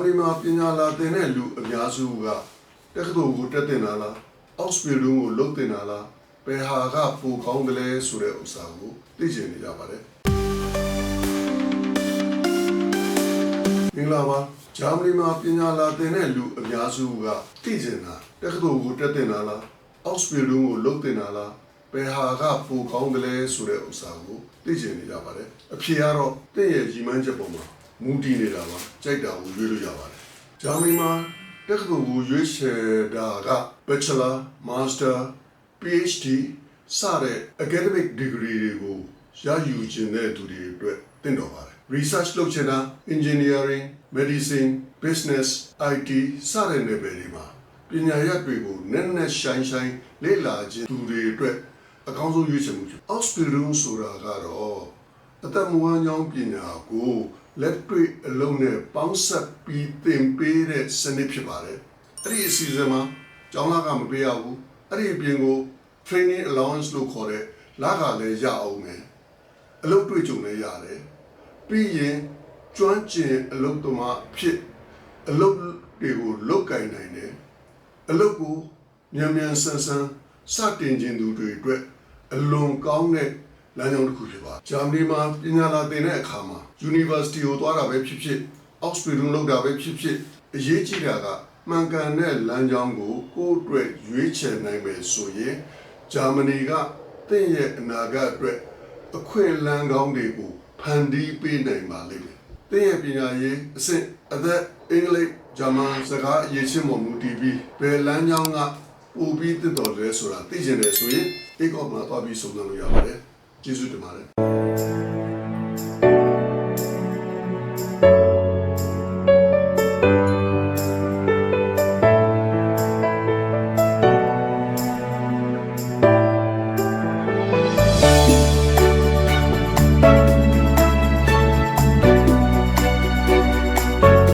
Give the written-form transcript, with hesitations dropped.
မနီမှာပညာလာသင်တဲ့လူအများစုကတက္ကသိုလ်ကိုတက်တင်လာလားအောက်စပီဒုံကိုလုပ်တင်လာလားဘယ်ဟာကပိုကောင်းတယ်လဲဆိုတဲ့ဥစ္စာကိုသိချင်နေကြပါတယ်မင်္ဂလာပါဂျာမနီမှာပညာလာသင်တဲ့လူအများစုကသိချင်တာတက္ကသိုလ်ကိုတက်တင်လာလားအောက်စပီဒုံကိုလုပ်တင်လာလားဘယ်ဟာကပိုကောင်းတယ်လဲဆိုတဲ့ဥစ္စာကိုသိချင်နေကြပါတယ်အဖြေကတော့တင့်ရဲ့ရည်မှန်းချက်ပေါ်မှာမူတည်နေတာပါကြိုက်တာကိုရွေးလို့ရပါတယ်ဂျာမနီမှာတက္ကသိုလ်ကိုရွေးချယ်တာက Bachelor, Master, PhD စတဲ့ academic degree တွေကိုရယူခြင်းတဲ့သူတွေအတွက်သင့်တော်ပါတယ် research လုပ်ချင်တာ engineering, medicine, business, IT စတဲ့ level တွေမှာပညာရပ်တွေကိုနက်နက်ရှိုင်းရှိုင်းလေ့လာခြင်းသူတွေအတွက်အကောင်းဆုံးရွေးချယ်မှုဖြစ် Ausbildung ဆိုတာကတော့အသက်မွေးဝမ်းပညာကိုလက်တွေ့အလုံးနဲ့ပေါင်းစပ်ပြီးသင်ပေးတဲ့စနစ်ဖြစ်ပါတယ်အဲ့ဒီအစီအစဉ်မှာကျောင်းလာကမပေးရဘူးအဲ့ဒီအပြင်ကို training allowance လို့ခေါ်တဲ့လာကလည်းရအောင်မယ်အလုပ်တွေ့ကြုံလည်းရတယ်ပြီးရင်ကျွမ်းကျင်အလုပ်သမားဖြစ်အလုပ်တွေကိုလုပ်ကင်နိုင်တယ်အလုပ်ကိုမြန်မြန်ဆန်ဆန်စတင်ခြင်းသူတွေအတွက်အလွန်ကောင်းတဲ့လမ်းကြောင်းတစ်ခုဖြစ်ပါဂျာမနီမှာပညာလာသင်တဲ့အခါမှာ University ကိုသွားတာပဲဖြစ်ဖြစ် Ausbildung လုပ်တာပဲဖြစ်ဖြစ်အရေးကြီးတာကမှန်ကန်တဲ့လမ်းကြောင်းကိုကိုယ့်အတွက်ရွေးချယ်နိုင်မယ်ဆိုရင်ဂျာမနီကသင်ရဲ့အနာဂတ်အတွက်အခွင့်အလမ်းကောင်းတွေကိုဖန်တီးပေးနိုင်ပါလိမ့်မယ်သင်ရဲ့ပညာရေးအဆင့်အသက်အင်္ဂလိပ်ဂျာမန်စကားအရေးချင်းပေါ်မူတည်ပြီးဘယ်လမ်းကြောင်းကပိုပြီးသင့်တော်လဲဆိုတာသိချင်တယ်ဆိုရင်အေကော့မှာသွားပြီးစုံစမ်းလို့ရပါတယ်ကျေးဇူးတင်ပါတယ်